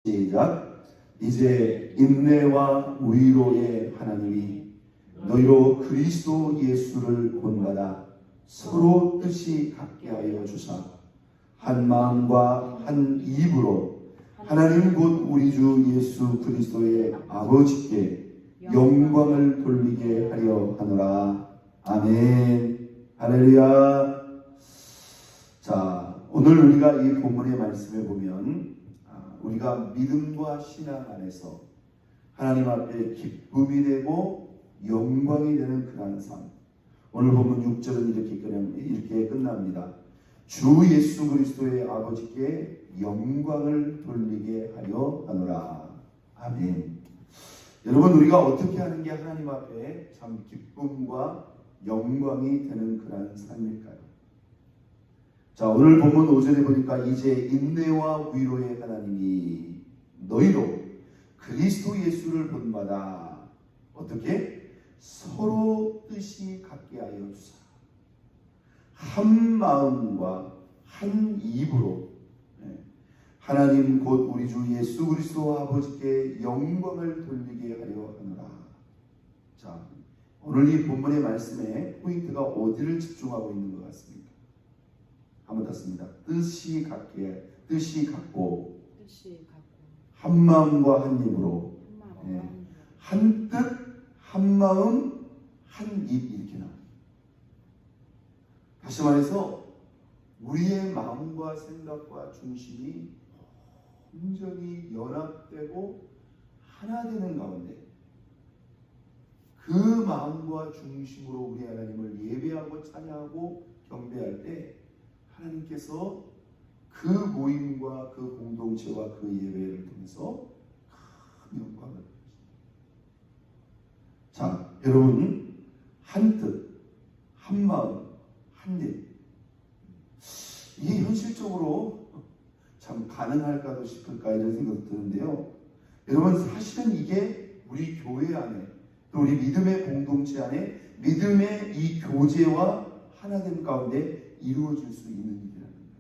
시작. 이제 인내와 위로의 하나님이 너희로 그리스도 예수를 본받아 서로 뜻이 같게 하여 주사 한 마음과 한 입으로 하나님 곧 우리 주 예수 그리스도의 아버지께 영광을 돌리게 하려 하노라. 아멘. 할렐루야. 자, 오늘 우리가 이 본문의 말씀을 보면 우리가 믿음과 신앙 안에서 하나님 앞에 기쁨이 되고 영광이 되는 그러한 삶. 오늘 본문 6절은 이렇게 끝납니다. 주 예수 그리스도의 아버지께 영광을 돌리게 하려 하노라. 아멘. 여러분, 우리가 어떻게 하는 게 하나님 앞에 참 기쁨과 영광이 되는 그러한 삶일까요? 자, 오늘 본문 5절에 보니까 이제 인내와 위로의 하나님이 너희로 그리스도 예수를 본받아 어떻게? 서로 뜻이 같게 하여 주사 한 마음과 한 입으로 하나님 곧 우리 주 예수 그리스도 아버지께 영광을 돌리게 하려 하노라. 자, 오늘 이 본문의 말씀에 포인트가 어디를 집중하고 있는 것 같습니까? 한번 땄습니다. 뜻이 같고 한 마음과 한 입으로 한 뜻, 한 마음, 한 입 이렇게 나옵니다. 다시 말해서 우리의 마음과 생각과 중심이 온전히 연합되고 하나 되는 가운데 그 마음과 중심으로 우리 하나님을 예배하고 찬양하고 경배할 때 하나님께서 그 모임과 그 공동체와 그 예배를 통해서 큰 영광을 받으십니다. 자, 여러분, 한 뜻, 한 마음, 한 입. 이게 현실적으로 참 가능할까도 싶을까 이런 생각이 드는데요. 여러분, 사실은 이게 우리 교회 안에 또 우리 믿음의 공동체 안에 믿음의 이 교제와 하나됨 가운데 이루어질 수 있는 일이라는 거예요.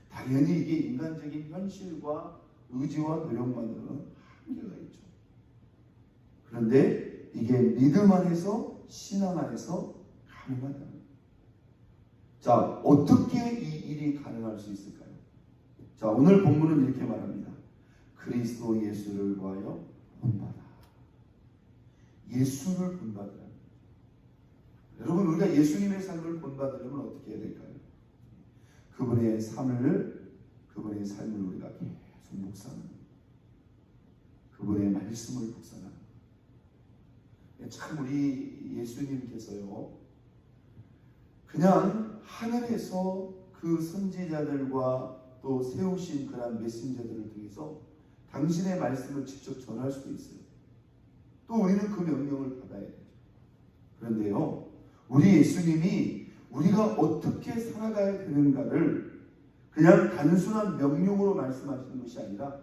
당연히 이게 인간적인 현실과 의지와 노력만으로는 한계가 있죠. 그런데 이게 믿음 안에서 신앙 안에서 가능하다는 거예요. 자, 어떻게 이 일이 가능할 수 있을까요? 자, 오늘 본문은 이렇게 말합니다. 그리스도 예수를 보하여 본받아. 예수를 본받으라. 여러분, 우리가 예수님의 삶을 본받으려면 어떻게 해야 될까요? 그분의 삶을 우리가 계속 묵상하는, 그분의 말씀을 묵상하는. 참 우리 예수님께서요, 그냥 하늘에서 그 선지자들과 또 세우신 그런 메신저들을 통해서 당신의 말씀을 직접 전할 수도 있어요. 또 우리는 그 명령을 받아야 되죠. 그런데요, 우리 예수님이 우리가 어떻게 살아가야 되는가를 그냥 단순한 명령으로 말씀하시는 것이 아니라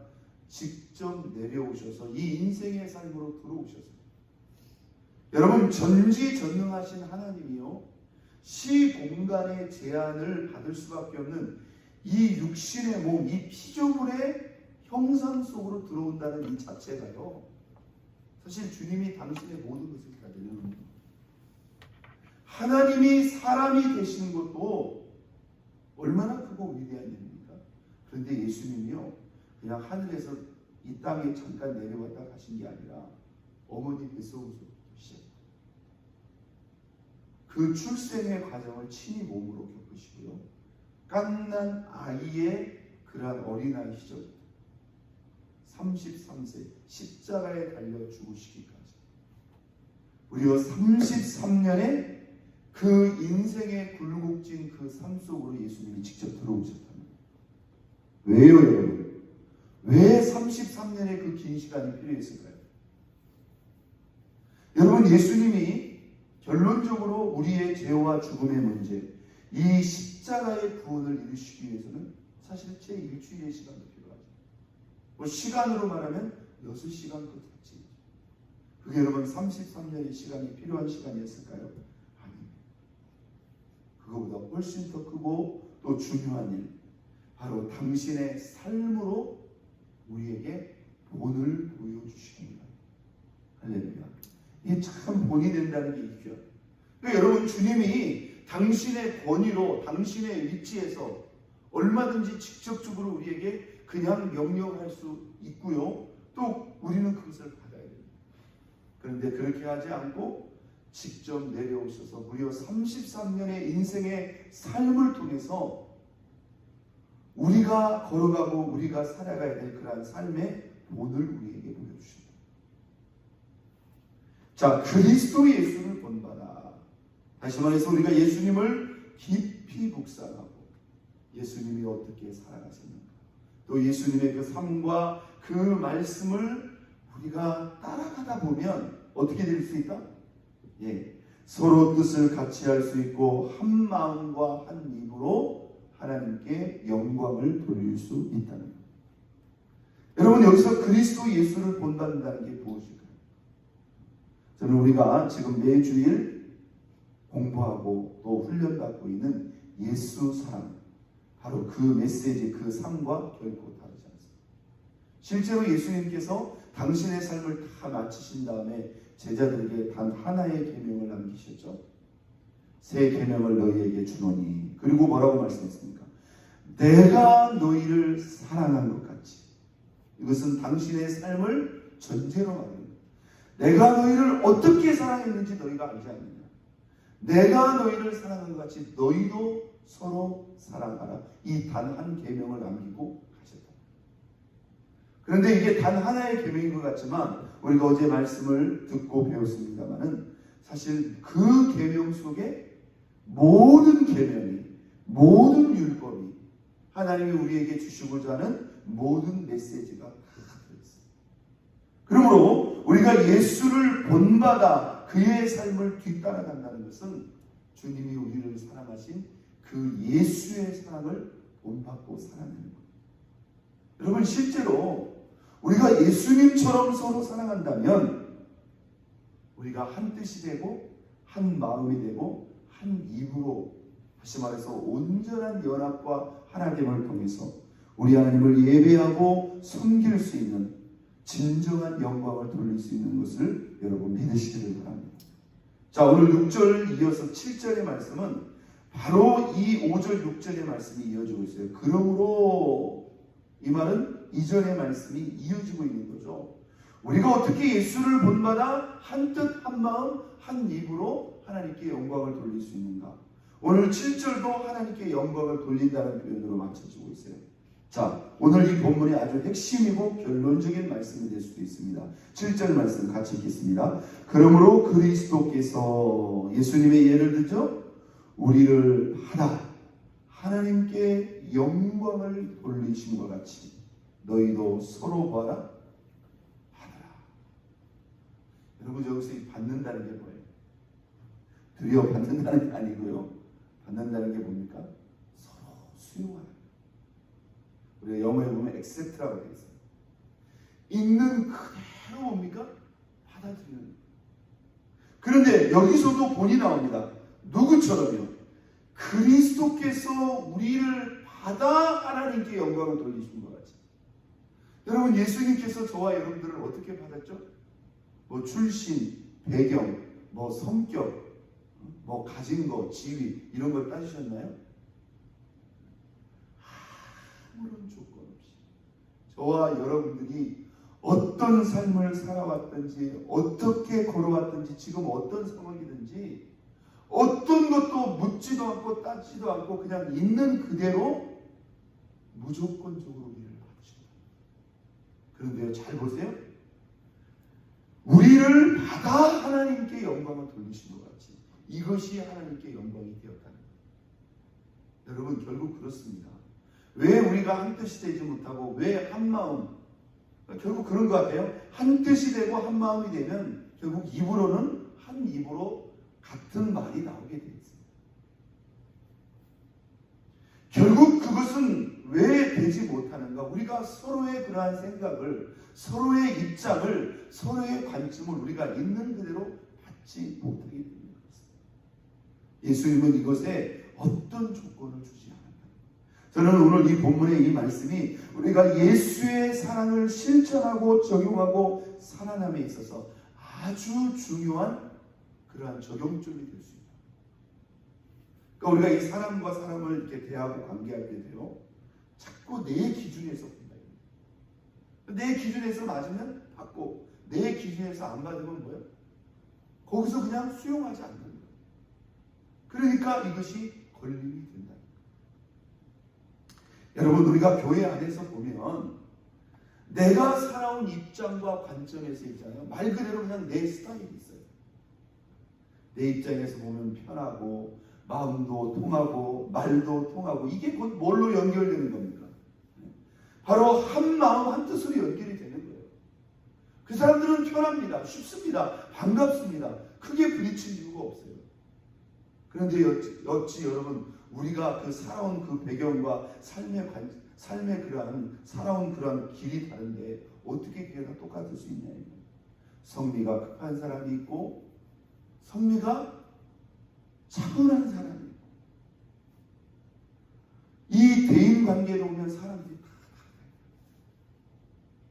직접 내려오셔서 이 인생의 삶으로 들어오셔서, 여러분, 전지전능하신 하나님이요, 시공간의 제한을 받을 수밖에 없는 이 육신의 몸, 이 피조물의 형상 속으로 들어온다는 이 자체가요, 사실 주님이 당신의 모든 것을 다 내려놓는 겁니다. 하나님이 사람이 되시는 것도 얼마나 크고 위대한 일입니까? 그런데 예수님이요, 그냥 하늘에서 이 땅에 잠깐 내려왔다 가신 게 아니라 어머니 뱃속에서부터 시작. 그 출생의 과정을 친히 몸으로 겪으시고요, 갓난 아이의 그러한 어린아이 시절 33세 십자가에 달려 죽으시기까지 무려 33년의 그 인생의 굴곡진 그 삶 속으로 예수님이 직접 들어오셨답니다. 왜요, 여러분? 왜 33년의 그 긴 시간이 필요했을까요? 여러분, 예수님이 결론적으로 우리의 죄와 죽음의 문제, 이 십자가의 구원을 이루시기 위해서는 사실 제 일주일의 시간도 필요하죠. 뭐 시간으로 말하면 6시간 그 자체이죠. 그게 여러분 33년의 시간이 필요한 시간이었을까요? 아닙니다. 그거보다 훨씬 더 크고 또 중요한 일, 바로 당신의 삶으로 이게 참 본이 된다는 게 있죠. 그러니까 여러분, 주님이 당신의 권위로 당신의 위치에서 얼마든지 직접적으로 우리에게 그냥 명령할 수 있고요. 또 우리는 그것을 받아야 됩니다. 그런데 그렇게 하지 않고 직접 내려오셔서 무려 33년의 인생의 삶을 통해서 우리가 걸어가고 우리가 살아가야 될 그러한 삶의 본을 우리에게 보여주십니다. 자, 그리스도 예수를 본받아. 다시 말해서 우리가 예수님을 깊이 묵상하고 예수님이 어떻게 살아가셨는가, 또 예수님의 그 삶과 그 말씀을 우리가 따라가다 보면 어떻게 될 수 있다? 서로 뜻을 같이 할 수 있고 한 마음과 한 입으로 하나님께 영광을 돌릴 수 있다는 것. 여러분, 여기서 그리스도 예수를 본받는다는 게 무엇일까요? 저는 우리가 지금 매주일 공부하고 또 훈련받고 있는 예수 사랑, 바로 그 메시지, 그 삶과 결코 다르지 않습니다. 실제로 예수님께서 당신의 삶을 다 마치신 다음에 제자들에게 단 하나의 계명을 남기셨죠. 새 계명을 너희에게 주노니, 그리고 뭐라고 말씀했습니까? 내가 너희를 사랑한 것 같이. 이것은 당신의 삶을 전제로 말합니다. 내가 너희를 어떻게 사랑했는지 너희가 알지 않느냐. 내가 너희를 사랑한 것 같이 너희도 서로 사랑하라. 이 단 한 계명을 남기고 가셨다. 그런데 이게 단 하나의 계명인 것 같지만 우리가 어제 말씀을 듣고 배웠습니다마는 사실 그 계명 속에 모든 계명이, 모든 율법이, 하나님이 우리에게 주시고자 하는 모든 메시지가 다 들어있습니다. 그러므로 우리가 예수를 본받아 그의 삶을 뒤따라간다는 것은 주님이 우리를 사랑하신 그 예수의 사랑을 본받고 살아내는 겁니다. 여러분, 실제로 우리가 예수님처럼 서로 사랑한다면 우리가 한 뜻이 되고 한 마음이 되고 한 입으로, 다시 말해서 온전한 연합과 하나됨을 통해서 우리 하나님을 예배하고 섬길 수 있는 진정한 영광을 돌릴 수 있는 것을 여러분 믿으시기를 바랍니다. 자, 오늘 6절 이어서 7절의 말씀은 바로 이 5절 6절의 말씀이 이어지고 있어요. 그러므로 이 말은 이전의 말씀이 이어지고 있는 거죠. 우리가 어떻게 예수를 본받아 한 뜻 한 마음 한 입으로 하나님께 영광을 돌릴 수 있는가. 오늘 7절도 하나님께 영광을 돌린다는 표현으로 맞춰지고 있어요. 자, 오늘 이 본문의 아주 핵심이고 결론적인 말씀이 될 수도 있습니다. 7절 말씀 같이 읽겠습니다. 그러므로 그리스도께서, 예수님의 예를 들죠, 우리를 하다 하나님께 영광을 돌리신 것 같이 너희도 서로 봐라, 받아라. 여러분, 여기서 이 받는다는 게 뭐예요? 드려 받는다는 게 아니고요. 받는다는 게 뭡니까? 서로 수용하라. 우리가 영어에 보면 accept라고 되어 있어요. 있는 그대로 뭡니까? 받아들이는. 그런데 여기서도 본이 나옵니다. 누구처럼요? 그리스도께서 우리를 받아 하나님께 영광을 돌리신 것 같이. 여러분, 예수님께서 저와 여러분들을 어떻게 받았죠? 뭐 출신, 배경, 뭐 성격, 뭐 가진 거, 지위 이런 걸 따지셨나요? 아무런 조건 없이 저와 여러분들이 어떤 삶을 살아왔든지 어떻게 걸어왔든지 지금 어떤 상황이든지 어떤 것도 묻지도 않고 따지도 않고 그냥 있는 그대로 무조건적으로 우리를 받으신다. 그런데요, 잘 보세요. 우리를 받아 하나님께 영광을 돌리신 것 같이 이것이 하나님께 영광이 되었다는 거예요. 여러분, 결국 그렇습니다. 왜 우리가 한 뜻이 되지 못하고 왜 한 마음, 결국 그런 것 같아요. 한 뜻이 되고 한 마음이 되면 결국 입으로는 한 입으로 같은 말이 나오게 되어 있습니다. 결국 그것은 왜 되지 못하는가? 우리가 서로의 그러한 생각을, 서로의 입장을, 서로의 관점을 우리가 있는 그대로 받지 못하게 되는 것입니다. 예수님은 이것에 어떤 조건을 주지 않았다. 저는 오늘 이 본문의 이 말씀이 우리가 예수의 사랑을 실천하고 적용하고 살아남에 있어서 아주 중요한 그러한 적용점이 될 수 있다. 그러니까 우리가 이 사람과 사람을 이렇게 대하고 관계할 때도요, 자꾸 내 기준에서 본다. 내 기준에서 맞으면 받고, 내 기준에서 안 받으면 뭐예요? 거기서 그냥 수용하지 않는 거예요. 그러니까 이것이 걸림이 된다. 여러분, 우리가 교회 안에서 보면 내가 살아온 입장과 관점에서 있잖아요. 말 그대로 그냥 내 스타일이 있어요. 내 입장에서 보면 편하고, 마음도 통하고, 말도 통하고, 이게 곧 뭘로 연결되는 겁니까? 바로 한 마음 한 뜻으로 연결이 되는 거예요. 그 사람들은 편합니다. 쉽습니다. 반갑습니다. 크게 부딪힐 이유가 없어요. 그런데 어찌 여러분, 우리가 그 살아온 그 배경과 삶의 그러한 살아온 그러한 길이 다른데 어떻게 그게 다 똑같을 수 있냐. 성미가 급한 사람이 있고, 성미가 차분한 사람이 있고, 이 대인 관계로 오면 사람들이 다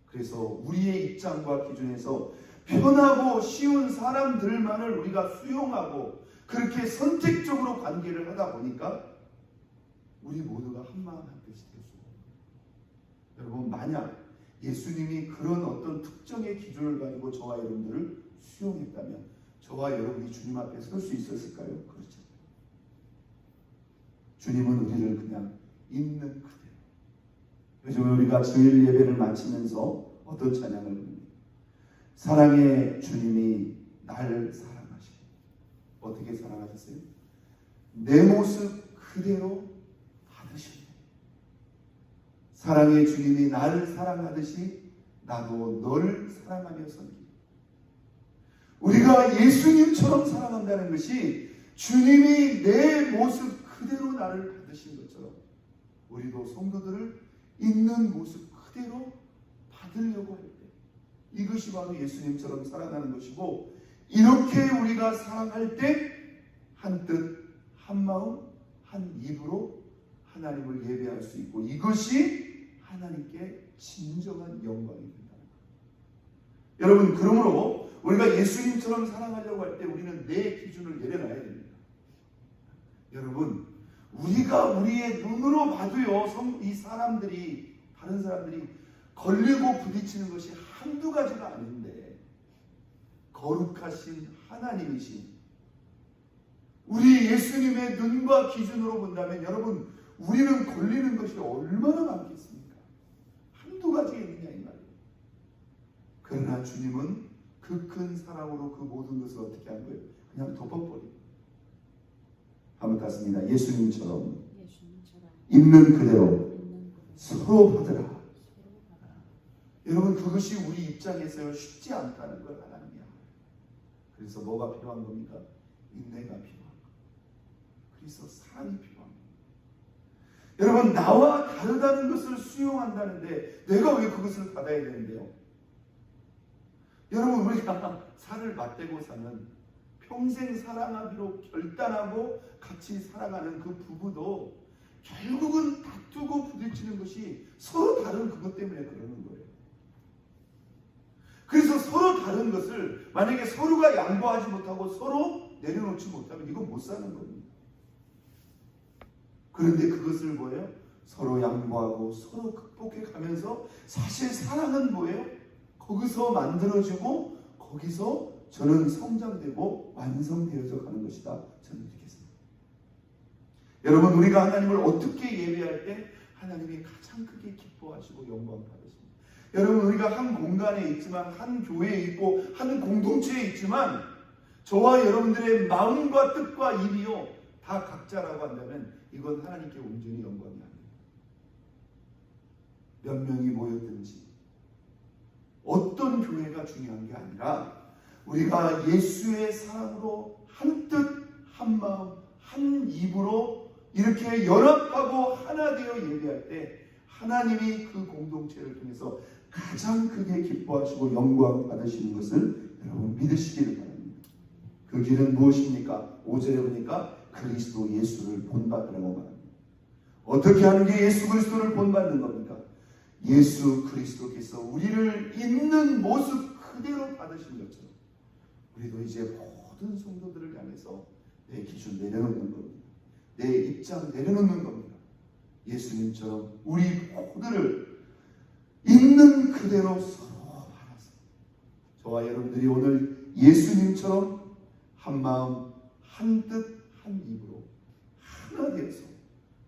그래서 우리의 입장과 기준에서 편하고 쉬운 사람들만을 우리가 수용하고 그렇게 선택적으로 관계를 하다 보니까 우리 모두가 한마음 한뜻이 될 수 없어요. 여러분, 만약 예수님이 그런 어떤 특정의 기준을 가지고 저와 여러분들을 수용했다면 저와 여러분이 주님 앞에 설 수 있었을까요? 그렇죠. 주님은 우리를 그냥 있는 그대로. 요즘 우리가 주일 예배를 마치면서 어떤 찬양을 부릅니까? 사랑의 주님이 나를 사랑하시고. 어떻게 사랑하셨어요? 내 모습 그대로 받으셨네. 사랑의 주님이 나를 사랑하듯이 나도 너를 사랑하며 섬기고. 우리가 예수님처럼 사랑한다는 것이 주님이 내 모습 그대로 나를 받으신 것처럼 우리도 성도들을 있는 모습 그대로 받으려고 할 때 이것이 바로 예수님처럼 사랑하는 것이고, 이렇게 우리가 사랑할 때 한 뜻, 한 마음, 한 입으로 하나님을 예배할 수 있고, 이것이 하나님께 진정한 영광이 된다는 거예요. 여러분, 그러므로 우리가 예수님처럼 사랑하려고 할 때 우리는 내 기준을 내려놔야 됩니다. 여러분, 우리가 우리의 눈으로 봐도요, 이 사람들이, 다른 사람들이 걸리고 부딪히는 것이 한두 가지가 아닌데, 거룩하신 하나님이신 우리 예수님의 눈과 기준으로 본다면 여러분, 우리는 걸리는 것이 얼마나 많겠습니까? 한두 가지가 있느냐 이 말이에요. 그러나 주님은 그 큰 사랑으로 그 모든 것을 어떻게 한 거예요? 그냥 덮어버리고. 한번 땄습니다. 예수님처럼 있는 그대로 서로 받으라. 여러분, 그것이 우리 입장에서 쉽지 않다는 걸 하나님이 알아요. 그래서 뭐가 필요한 겁니까? 인내가 필요한 겁니다. 그래서 사랑이 필요한 겁니다. 여러분, 나와 다르다는 것을 수용한다는데 내가 왜 그것을 받아야 되는데요? 여러분, 우리가 살을 맞대고 사는, 평생 사랑하기로 결단하고 같이 살아가는 그 부부도 결국은 다투고 부딪히는 것이 서로 다른 그것 때문에 그러는 거예요. 그래서 서로 다른 것을 만약에 서로가 양보하지 못하고 서로 내려놓지 못하면 이건 못 사는 겁니다. 그런데 그것을 뭐예요? 서로 양보하고 서로 극복해 가면서 사실 사랑은 뭐예요? 거기서 만들어지고 거기서 저는 성장되고 완성되어져 가는 것이다. 저는 믿겠습니다. 여러분, 우리가 하나님을 어떻게 예배할 때 하나님이 가장 크게 기뻐하시고 영광 받으십니다. 여러분, 우리가 한 공간에 있지만, 한 교회에 있고, 한 공동체에 있지만 저와 여러분들의 마음과 뜻과 일이요 다 각자라고 한다면 이건 하나님께 온전히 영광이 아닙니다. 몇 명이 모였든지 어떤 교회가 중요한 게 아니라 우리가 예수의 사랑으로 한 뜻, 한 마음, 한 입으로 이렇게 연합하고 하나 되어 예배할 때 하나님이 그 공동체를 통해서 가장 크게 기뻐하시고 영광 받으시는 것을 여러분 믿으시기를 바랍니다. 그 길은 무엇입니까? 5절에 보니까 그리스도 예수를 본받으라고 말합니다. 어떻게 하는 게 예수 그리스도를 본받는 겁니까? 예수 그리스도께서 우리를 있는 모습 그대로 받으신 것처럼 우리도 이제 모든 성도들을 향해서 내 기준 내려놓는 겁니다. 내 입장 내려놓는 겁니다. 예수님처럼 우리 모두를 있는 그대로 서로 알아서 저와 여러분들이 오늘 예수님처럼 한 마음 한 뜻 한 입으로 하나 되어서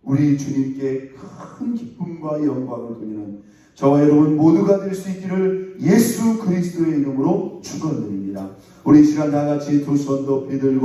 우리 주님께 큰 기쁨과 영광을 돌리는 저와 여러분 모두가 될 수 있기를 예수 그리스도의 이름으로 축원드립니다. 우리 이 시간 다 같이 두 손 높이 들고